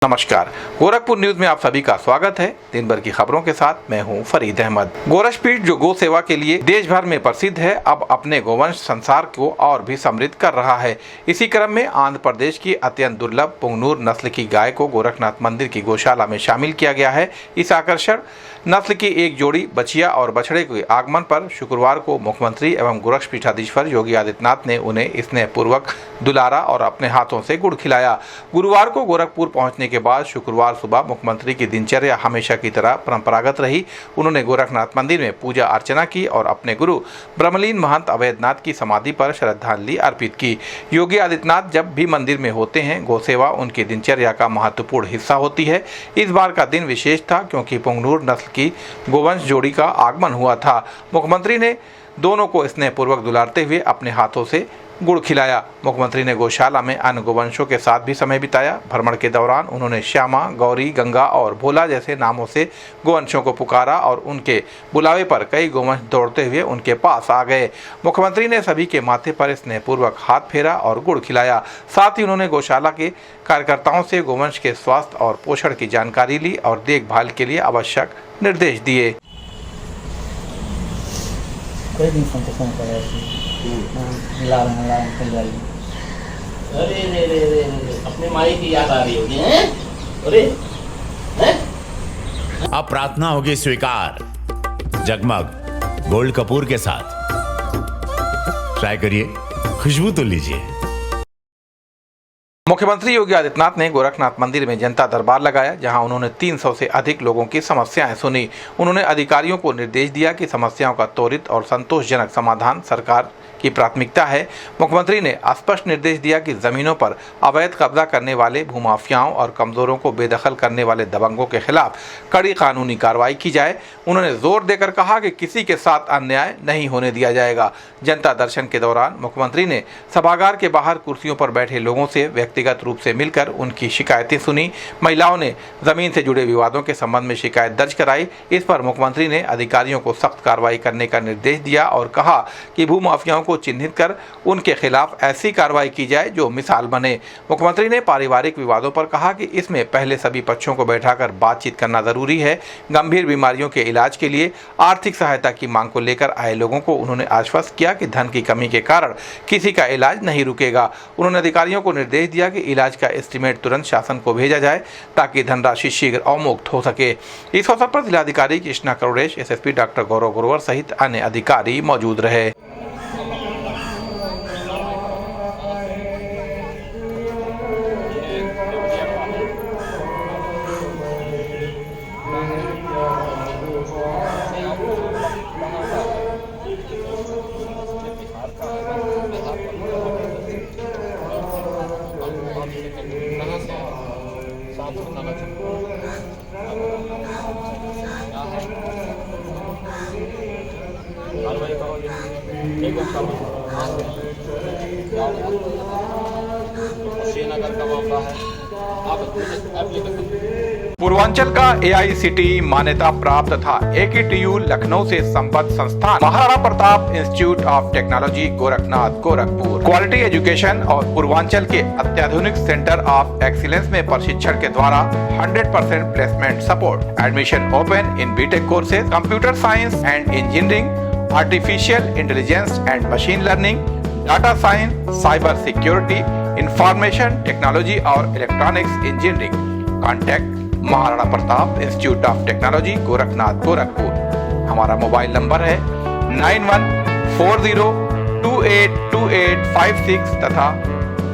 नमस्कार, गोरखपुर न्यूज में आप सभी का स्वागत है। दिन भर की खबरों के साथ मैं हूं फरीद अहमद। गोरक्षपीठ जो गो सेवा के लिए देश भर में प्रसिद्ध है, अब अपने गोवंश संसार को और भी समृद्ध कर रहा है। इसी क्रम में आंध्र प्रदेश की अत्यंत दुर्लभ पुंगनूर नस्ल की गाय को गोरखनाथ मंदिर की गौशाला में शामिल किया गया है। इस आकर्षण नस्ल की एक जोड़ी बछिया और बछड़े के आगमन पर शुक्रवार को मुख्यमंत्री एवं गोरक्षपीठाधीश्वर योगी आदित्यनाथ ने उन्हें स्नेहपूर्वक दुलारा और अपने हाथों से गुड़ खिलाया। गुरुवार को गोरखपुर पहुंचने के बाद शुक्रवार सुबह मुख्यमंत्री की दिनचर्या हमेशा की तरह परंपरागत रही। उन्होंने गोरखनाथ मंदिर में पूजा अर्चना की और अपने गुरु ब्रह्मलीन महंत अवैधनाथ की समाधि पर श्रद्धांजलि अर्पित की। योगी आदित्यनाथ जब भी मंदिर में होते हैं, गौ सेवा उनकी दिनचर्या का महत्वपूर्ण हिस्सा होती है। इस बार का दिन विशेष था क्योंकि पुंगनूर नस्ल की गोवंश जोड़ी का आगमन हुआ था। मुख्यमंत्री ने दोनों को स्नेहपूर्वक दुलारते हुए अपने हाथों से गुड़ खिलाया। मुख्यमंत्री ने गौशाला में अन्य गोवंशों के साथ भी समय बिताया। भ्रमण के दौरान उन्होंने श्यामा, गौरी, गंगा और भोला जैसे नामों से गोवंशों को पुकारा और उनके बुलावे पर कई गोवंश दौड़ते हुए उनके पास आ गए। मुख्यमंत्री ने सभी के माथे पर स्नेहपूर्वक हाथ फेरा और गुड़ खिलाया। साथ ही उन्होंने गौशाला के कार्यकर्ताओं से गोवंश के स्वास्थ्य और पोषण की जानकारी ली और देखभाल के लिए आवश्यक निर्देश दिए। अरे रे अपने माई की याद आ रही होगी हैं? अरे हैं? अब प्रार्थना होगी स्वीकार जगमग गोल्ड कपूर के साथ। ट्राई करिए, खुशबू तो लीजिए। मुख्यमंत्री योगी आदित्यनाथ ने गोरखनाथ मंदिर में जनता दरबार लगाया, जहां उन्होंने 300 से अधिक लोगों की समस्याएं सुनी। उन्होंने अधिकारियों को निर्देश दिया कि समस्याओं का त्वरित और संतोषजनक समाधान सरकार की प्राथमिकता है। मुख्यमंत्री ने स्पष्ट निर्देश दिया कि जमीनों पर अवैध कब्जा करने वाले भूमाफियाओं और कमजोरों को बेदखल करने वाले दबंगों के खिलाफ कड़ी कानूनी कार्रवाई की जाए। उन्होंने जोर देकर कहा कि किसी के साथ अन्याय नहीं होने दिया जाएगा। जनता दर्शन के दौरान मुख्यमंत्री ने सभागार के बाहर कुर्सियों पर बैठे लोगों से व्यक्तिगत रूप से मिलकर उनकी शिकायतें सुनी। महिलाओं ने जमीन से जुड़े विवादों के संबंध में शिकायत दर्ज कराई। इस पर मुख्यमंत्री ने अधिकारियों को सख्त कार्रवाई करने का निर्देश दिया और कहा कि भूमाफियाओं को चिन्हित कर उनके खिलाफ ऐसी कार्रवाई की जाए जो मिसाल बने। मुख्यमंत्री ने पारिवारिक विवादों पर कहा कि इसमें पहले सभी पक्षों को बैठाकर बातचीत करना जरूरी है। गंभीर बीमारियों के इलाज के लिए आर्थिक सहायता की मांग को लेकर आए लोगों को उन्होंने आश्वस्त किया कि धन की कमी के कारण किसी का इलाज नहीं रुकेगा। उन्होंने अधिकारियों को निर्देश दिया कि इलाज का एस्टीमेट तुरंत शासन को भेजा जाए ताकि धनराशि शीघ्र अवमुक्त हो सके। इस अवसर पर जिलाधिकारी कृष्णा करोड़ेश, एसएसपी डॉक्टर गौरव गुरुवर सहित अन्य अधिकारी मौजूद रहे। पूर्वांचल का AICTE मान्यता प्राप्त तथा AKTU लखनऊ से संबद्ध संस्थान Maharana Pratap institute of technology Gorakhnath Gorakhpur quality education और पूर्वांचल के अत्याधुनिक सेंटर ऑफ एक्सीलेंस में प्रशिक्षण के द्वारा 100% placement support. Admission open in B Tech courses, computer science and engineering, artificial intelligence and machine learning, data science, cyber security, information technology और electronics engineering. Contact Maharana Pratap institute of technology Gorakhnath Gorakhpur. हमारा mobile number है 9140282856 तथा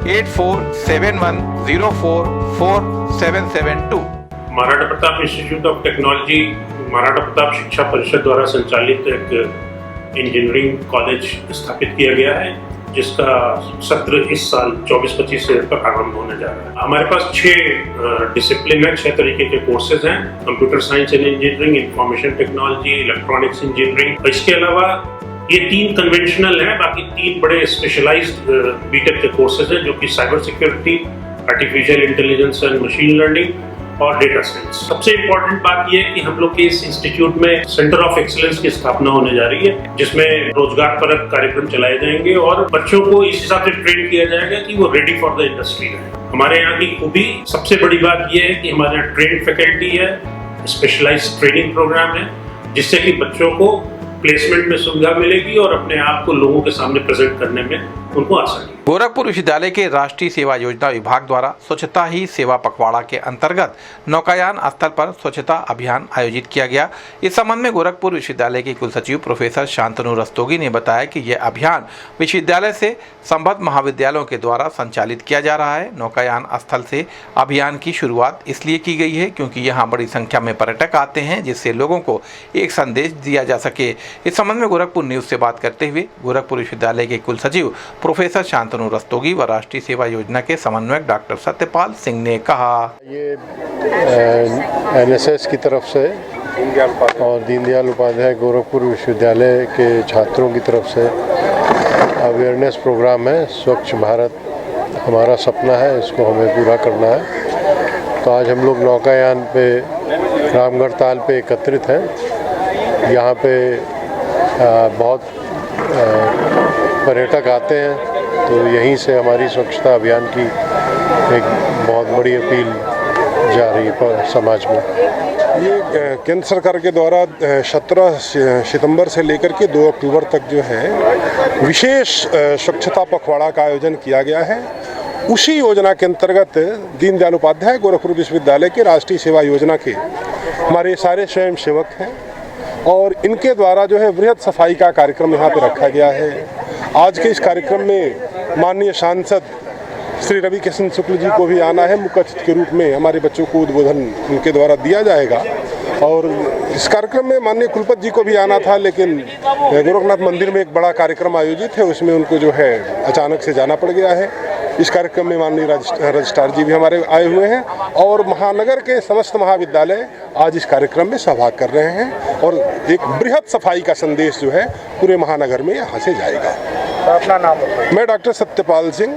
8471044772। Maharana Pratap institute of technology Maharana Pratap Shiksha Parishad द्वारा संचालित एक engineering college स्थापित किया गया है, जिसका सत्र इस साल 24-25 से आरंभ होने जा रहा है। हमारे पास 6 डिसिप्लिन है, 6 तरीके के कोर्सेज हैं। Computer science and engineering, information technology, electronics engineering. इसके अलावा ये 3 कन्वेंशनल हैं, बाकी 3 बड़े स्पेशलाइज्ड बीटेक के कोर्सेज हैं, जो कि cyber security, artificial intelligence and machine learning और डेटा साइंस। सबसे इम्पोर्टेंट बात यह है कि हम लोग के इस इंस्टीट्यूट में सेंटर ऑफ एक्सीलेंस की स्थापना होने जा रही है, जिसमें रोजगार परक कार्यक्रम चलाए जाएंगे और बच्चों को इस हिसाब से ट्रेन किया जाएगा कि वो रेडी फॉर द इंडस्ट्री रहे। हमारे यहाँ की खूबी सबसे बड़ी बात यह है कि हमारे यहाँ ट्रेन फैकल्टी है, स्पेशलाइज्ड ट्रेनिंग प्रोग्राम है, जिससे कि बच्चों को प्लेसमेंट में सुविधा मिलेगी और अपने आप को लोगों के सामने प्रेजेंट करने में उनको आसानी। गोरखपुर विश्वविद्यालय के राष्ट्रीय सेवा योजना विभाग द्वारा स्वच्छता ही सेवा पखवाड़ा के अंतर्गत नौकायान स्थल पर स्वच्छता अभियान आयोजित किया गया। इस संबंध में गोरखपुर विश्वविद्यालय के कुलसचिव प्रोफेसर शांतनु रस्तोगी ने बताया कि यह अभियान विश्वविद्यालय से संबद्ध महाविद्यालयों के द्वारा संचालित किया जा रहा है। नौकायान स्थल से अभियान की शुरुआत इसलिए की गई है क्योंकि यहाँ बड़ी संख्या में पर्यटक आते हैं, जिससे लोगों को एक संदेश दिया जा सके। इस संबंध में गोरखपुर न्यूज से बात करते हुए गोरखपुर विश्वविद्यालय के कुलसचिव प्रोफेसर शांतनु रस्तोगी व राष्ट्रीय सेवा योजना के समन्वयक डॉक्टर सत्यपाल सिंह ने कहा, ये एनएसएस की तरफ से और दीनदयाल उपाध्याय गोरखपुर विश्वविद्यालय के छात्रों की तरफ से अवेयरनेस प्रोग्राम है। स्वच्छ भारत हमारा सपना है, इसको हमें पूरा करना है। तो आज हम लोग नौकायान पे रामगढ़ ताल पे एकत्रित हैं। यहाँ पे बहुत पर्यटक आते हैं, तो यहीं से हमारी स्वच्छता अभियान की एक बहुत बड़ी अपील जा रही है समाज में। ये केंद्र सरकार के द्वारा 17 सितंबर से लेकर के 2 अक्टूबर तक जो है विशेष स्वच्छता पखवाड़ा का आयोजन किया गया है। उसी योजना के अंतर्गत दीनदयाल उपाध्याय गोरखपुर विश्वविद्यालय के राष्ट्रीय सेवा योजना के हमारे सारे स्वयं सेवक हैं और इनके द्वारा जो है वृहद सफाई का कार्यक्रम यहाँ पे रखा गया है। आज के इस कार्यक्रम में माननीय सांसद श्री रवि किशन शुक्ल जी को भी आना है। मुख्य अतिथि के रूप में हमारे बच्चों को उद्बोधन उनके द्वारा दिया जाएगा और इस कार्यक्रम में माननीय कुलपति जी को भी आना था, लेकिन गोरखनाथ मंदिर में एक बड़ा कार्यक्रम आयोजित है, उसमें उनको जो है अचानक से जाना पड़ गया है। इस कार्यक्रम में माननीय रजिस्ट्रार जी भी हमारे आए हुए हैं और महानगर के समस्त महाविद्यालय आज इस कार्यक्रम में सहभाग कर रहे हैं और एक बृहद सफाई का संदेश जो है पूरे महानगर में यहाँ से जाएगा। अपना नाम? मैं डॉक्टर सत्यपाल सिंह,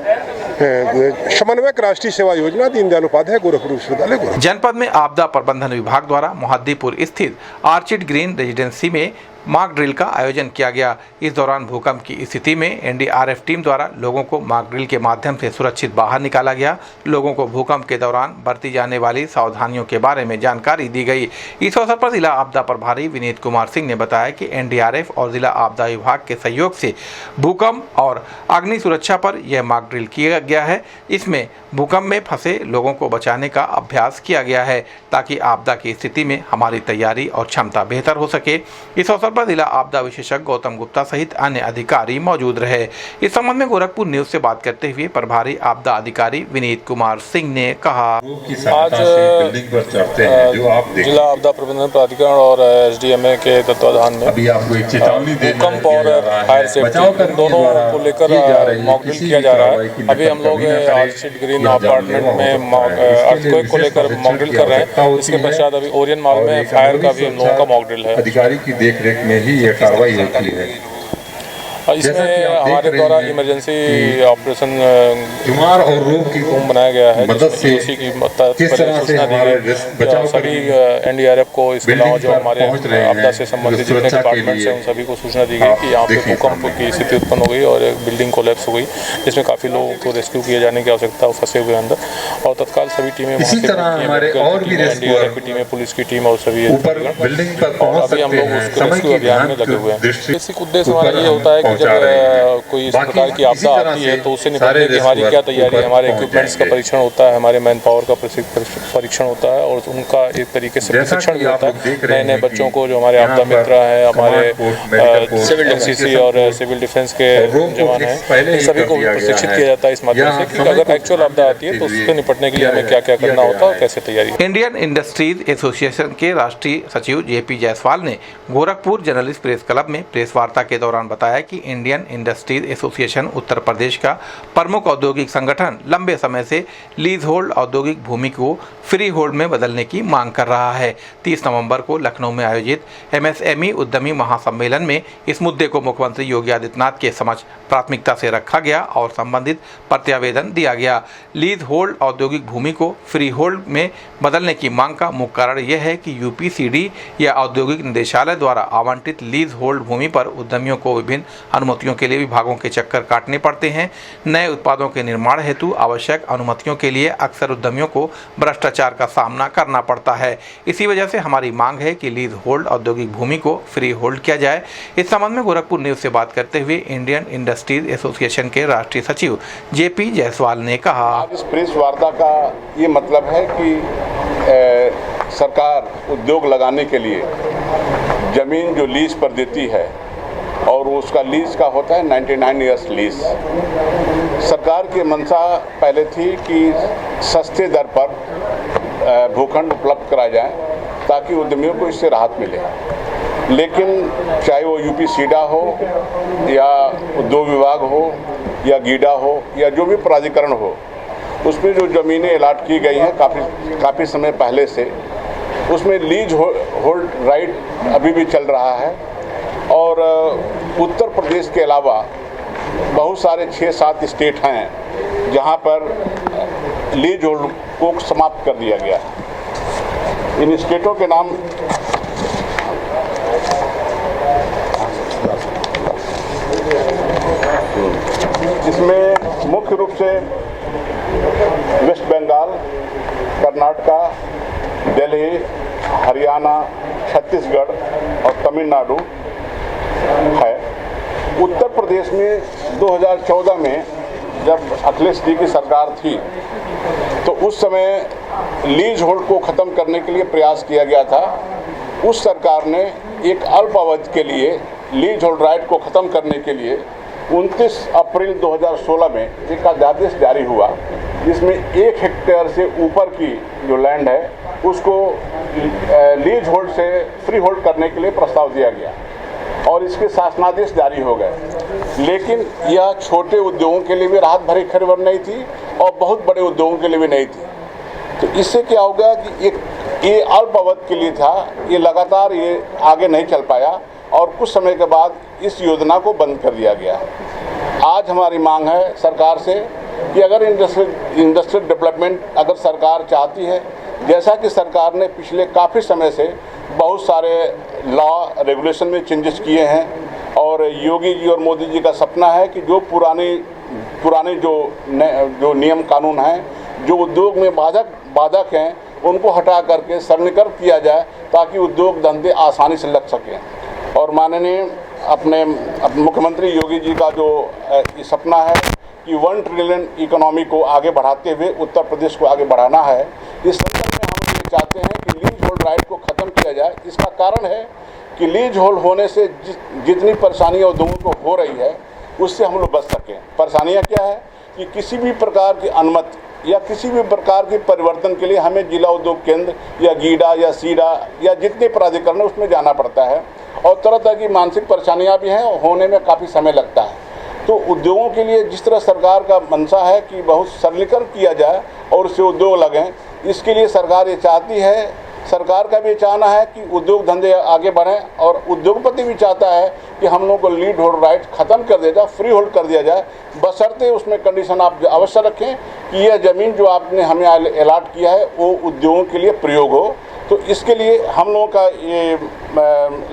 समन्वयक राष्ट्रीय सेवा योजना दीनदयाल उपाध्याय गोरखपुर विश्वविद्यालय गोरखपुर। जनपद में आपदा प्रबंधन विभाग द्वारा मोहद्दीपुर स्थित आर्चिड ग्रीन रेजिडेंसी में मॉक ड्रिल का आयोजन किया गया। इस दौरान भूकंप की स्थिति में एनडीआरएफ टीम द्वारा लोगों को मॉक ड्रिल के माध्यम से सुरक्षित बाहर निकाला गया। लोगों को भूकंप के दौरान बरती जाने वाली सावधानियों के बारे में जानकारी दी गई। इस अवसर पर जिला आपदा प्रभारी विनीत कुमार सिंह ने बताया कि एनडीआरएफ और जिला आपदा विभाग के सहयोग से भूकंप और अग्नि सुरक्षा पर यह मॉक ड्रिल किया गया है। इसमें भूकंप में फंसे लोगों को बचाने का अभ्यास किया गया है ताकि आपदा की स्थिति में हमारी तैयारी और क्षमता बेहतर हो सके। इस अवसर पर जिला आपदा विशेषज्ञ गौतम गुप्ता सहित अन्य अधिकारी मौजूद रहे। इस संबंध में गोरखपुर न्यूज से बात करते हुए प्रभारी आपदा अधिकारी विनीत कुमार सिंह ने कहा, आज जिला आपदा प्रबंधन प्राधिकरण और एसडीएमए के तत्वाधान में भूकंप और फायर सेफ्टी दोनों को लेकर मॉक ड्रिल किया जा रहा है। अभी हम लोग आर्चिड ग्रीन अपार्टमेंट में अर्थक्वेक को लेकर मॉक ड्रिल कर रहे हैं। इसके पश्चात अभी ओरियन मॉल में फायर का भी हम लोगों का मॉक ड्रिल है। अधिकारी की देखरेख में ही ये कार्रवाई होती है। इसमें हमारे द्वारा इमरजेंसी ऑपरेशन बीमार और रोग की बनाया गया है मदद से उसी की सूचना दी गई। सभी एनडीआरएफ को इसके अलावा जो हमारे आपदा से संबंधित जितने डिपार्टमेंट्स हैं उन सभी को सूचना दी गई कि यहाँ पे भूकंप की स्थिति उत्पन्न हो गई और एक बिल्डिंग कोलैप्स हो गई, जिसमें काफ़ी लोगों को रेस्क्यू किए जाने की आवश्यकता है फंसे हुए अंदर। और तत्काल सभी टीमें एनडीआरएफ की टीमें, पुलिस की टीम और सभी और अभी हम लोग उसको रेस्क्यू अभियान में लगे हुए हैं। बेसिक उद्देश्य हमारा ये होता है कि जब कोई इस प्रकार की आपदा आती है तो उससे निपटने की हमारी क्या तैयारी है। हमारे इक्विपमेंट्स का परीक्षण होता है, हमारे मैन पावर का परीक्षण होता है और उनका एक तरीके से प्रशिक्षण भी होता है। नए नए बच्चों को जो हमारे आपदा मित्र हैं, हमारे सिविल एनसीसी और सिविल डिफेंस के जवान हैं, सभी को प्रशिक्षित किया जाता है इस माध्यम से कि अगर एक्चुअल आपदा आती है तो उससे निपटने के लिए हमें क्या क्या करना होता है और कैसे तैयारी। इंडियन इंडस्ट्रीज एसोसिएशन के राष्ट्रीय सचिव जेपी जायसवाल ने गोरखपुर जर्नलिस्ट प्रेस क्लब में प्रेस वार्ता के दौरान बताया कि Indian industries association Uttar Pradesh का प्रमुख औद्योगिक संगठन लंबे समय से लीज होल्ड औद्योगिक भूमि को फ्री होल्ड में बदलने की मांग कर रहा है। 30 नवंबर को लखनऊ में आयोजित एमएसएमई उद्यमी महासम्मेलन में इस मुद्दे को मुख्यमंत्री योगी आदित्यनाथ के समक्ष प्राथमिकता से रखा गया और संबंधित प्रत्यावेदन दिया गया। लीज होल्ड औद्योगिक भूमि को फ्री होल्ड में बदलने की मांग का मुख्य कारण यह है कि यूपीसीडी या औद्योगिक निदेशालय द्वारा आवंटित लीज होल्ड भूमि पर उद्यमियों को विभिन्न अनुमतियों के लिए विभागों के चक्कर काटने पड़ते हैं। नए उत्पादों के निर्माण हेतु आवश्यक अनुमतियों के लिए अक्सर उद्यमियों को भ्रष्टाचार का सामना करना पड़ता है। इसी वजह से हमारी मांग है कि लीज होल्ड औद्योगिक भूमि को फ्री होल्ड किया जाए। इस संबंध में गोरखपुर न्यूज से बात करते हुए इंडियन इंडस्ट्रीज एसोसिएशन के राष्ट्रीय सचिव जेपी जायसवाल ने कहा, इस प्रेस वार्ता का ये मतलब है कि सरकार उद्योग लगाने के लिए जमीन जो लीज पर देती है और उसका लीज का होता है 99 ईयर्स लीज। सरकार की मंशा पहले थी कि सस्ते दर पर भूखंड उपलब्ध कराए जाए ताकि उद्यमियों को इससे राहत मिले, लेकिन चाहे वो यूपीसीडा हो या उद्योग विभाग हो या गीडा हो या जो भी प्राधिकरण हो, उसमें जो ज़मीनें अलाट की गई हैं काफ़ी समय पहले से, उसमें लीज होल्ड राइट अभी भी चल रहा है। और उत्तर प्रदेश के अलावा बहुत सारे 6-7 स्टेट हैं जहां पर लीज होल्ड को समाप्त कर दिया गया है। इन स्टेटों के नाम इसमें मुख्य रूप से वेस्ट बंगाल, कर्नाटका, दिल्ली, हरियाणा, छत्तीसगढ़ और तमिलनाडु है। उत्तर प्रदेश में 2014 में जब अखिलेश जी की सरकार थी तो उस समय लीज होल्ड को ख़त्म करने के लिए प्रयास किया गया था। उस सरकार ने एक अल्प अवधि के लिए लीज होल्ड राइट को ख़त्म करने के लिए 29 अप्रैल 2016 में एक अध्यादेश जारी हुआ, जिसमें 1 हेक्टेयर से ऊपर की जो लैंड है उसको लीज होल्ड से फ्री होल्ड करने के लिए प्रस्ताव दिया गया और इसके शासनादेश जारी हो गए। लेकिन यह छोटे उद्योगों के लिए भी राहत भरी खबर नहीं थी और बहुत बड़े उद्योगों के लिए भी नहीं थी। तो इससे क्या हो गया कि ये अल्प अवधि के लिए था, ये लगातार ये आगे नहीं चल पाया और कुछ समय के बाद इस योजना को बंद कर दिया गया। आज हमारी मांग है सरकार से कि अगर इंडस्ट्रियल डेवलपमेंट अगर सरकार चाहती है, जैसा कि सरकार ने पिछले काफ़ी समय से बहुत सारे लॉ रेगुलेशन में चेंजेस किए हैं और योगी जी और मोदी जी का सपना है कि जो पुराने जो नियम कानून हैं, जो उद्योग में बाधक हैं, उनको हटा करके सरलीकरण किया जाए ताकि उद्योग धंधे आसानी से लग सकें। और माननीय अपने मुख्यमंत्री योगी जी का जो सपना है कि 1 ट्रिलियन इकोनॉमी को आगे बढ़ाते हुए उत्तर प्रदेश को आगे बढ़ाना है, इस संदर्भ में हम ये चाहते हैं कि लीज होल्ड राइट को ख़त्म किया जाए। इसका कारण है कि लीज होल्ड होने से जितनी परेशानियाँ उद्योगों को हो रही है उससे हम लोग बच सकें। परेशानियाँ क्या है कि किसी भी प्रकार की अनुमति या किसी भी प्रकार के परिवर्तन के लिए हमें जिला उद्योग केंद्र या गीडा या सीडा या जितने प्राधिकरण उसमें जाना पड़ता है और तरह तरह की मानसिक परेशानियाँ भी हैं, होने में काफ़ी समय लगता है। तो उद्योगों के लिए जिस तरह सरकार का मंशा है कि बहुत सरलीकरण किया जाए और उससे उद्योग लगें, इसके लिए सरकार ये चाहती है, सरकार का भी चाहना है कि उद्योग धंधे आगे बढ़ें और उद्योगपति भी चाहता है कि हम लोगों को लीड होल्ड राइट ख़त्म कर दिया जाए, फ्री होल्ड कर दिया जाए, बशर्ते उसमें कंडीशन आप अवश्य रखें कि यह ज़मीन जो आपने हमें अलाट किया है वो उद्योगों के लिए प्रयोग हो। तो इसके लिए हम लोगों का ये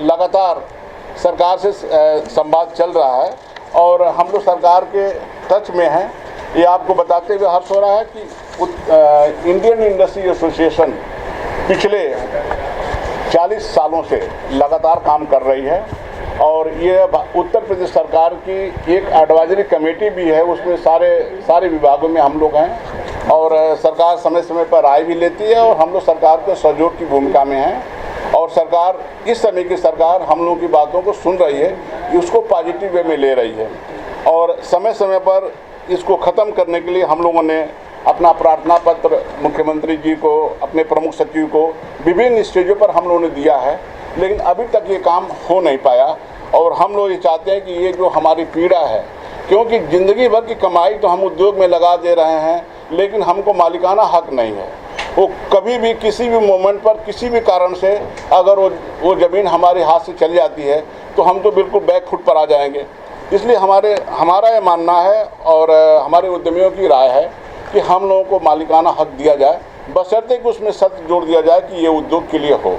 लगातार सरकार से संवाद चल रहा है और हम लोग सरकार के टच में हैं। ये आपको बताते हुए हर्ष हो रहा है कि इंडियन इंडस्ट्री एसोसिएशन पिछले 40 सालों से लगातार काम कर रही है और ये उत्तर प्रदेश सरकार की एक एडवाइजरी कमेटी भी है, उसमें सारे विभागों में हम लोग हैं और सरकार समय समय पर राय भी लेती है और हम लोग सरकार के सहयोग की भूमिका में हैं और सरकार इस समय की सरकार हम लोगों की बातों को सुन रही है कि उसको पॉजिटिव वे में ले रही है और समय समय पर इसको ख़त्म करने के लिए हम लोगों ने अपना प्रार्थना पत्र मुख्यमंत्री जी को, अपने प्रमुख सचिव को विभिन्न स्टेजों पर हम लोगों ने दिया है, लेकिन अभी तक ये काम हो नहीं पाया और हम लोग ये चाहते हैं कि ये जो हमारी पीड़ा है, क्योंकि ज़िंदगी भर की कमाई तो हम उद्योग में लगा दे रहे हैं लेकिन हमको मालिकाना हक नहीं है। वो कभी भी किसी भी मोमेंट पर किसी भी कारण से अगर वो ज़मीन हमारे हाथ से चली जाती है तो हम तो बिल्कुल बैक फुट पर आ जाएंगे। इसलिए हमारा ये मानना है और हमारे उद्यमियों की राय है कि हम लोगों को मालिकाना हक दिया जाए, बशर्ते कि उसमें शर्त जोड़ दिया जाए कि ये उद्योग के लिए हो।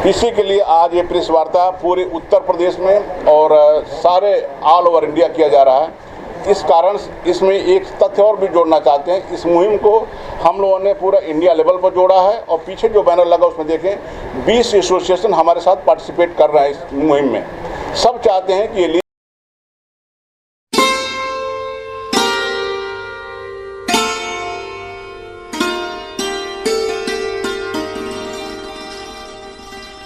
इसी के लिए आज ये प्रेस वार्ता पूरे उत्तर प्रदेश में और सारे ऑल ओवर इंडिया किया जा रहा है। इस कारण इसमें एक तथ्य और भी जोड़ना चाहते हैं, इस मुहिम को हम लोगों ने पूरा इंडिया लेवल पर जोड़ा है और पीछे जो बैनर लगा उसमें देखें 20 एसोसिएशन हमारे साथ पार्टिसिपेट कर रहे हैं इस मुहिम में। सब चाहते हैं कि ये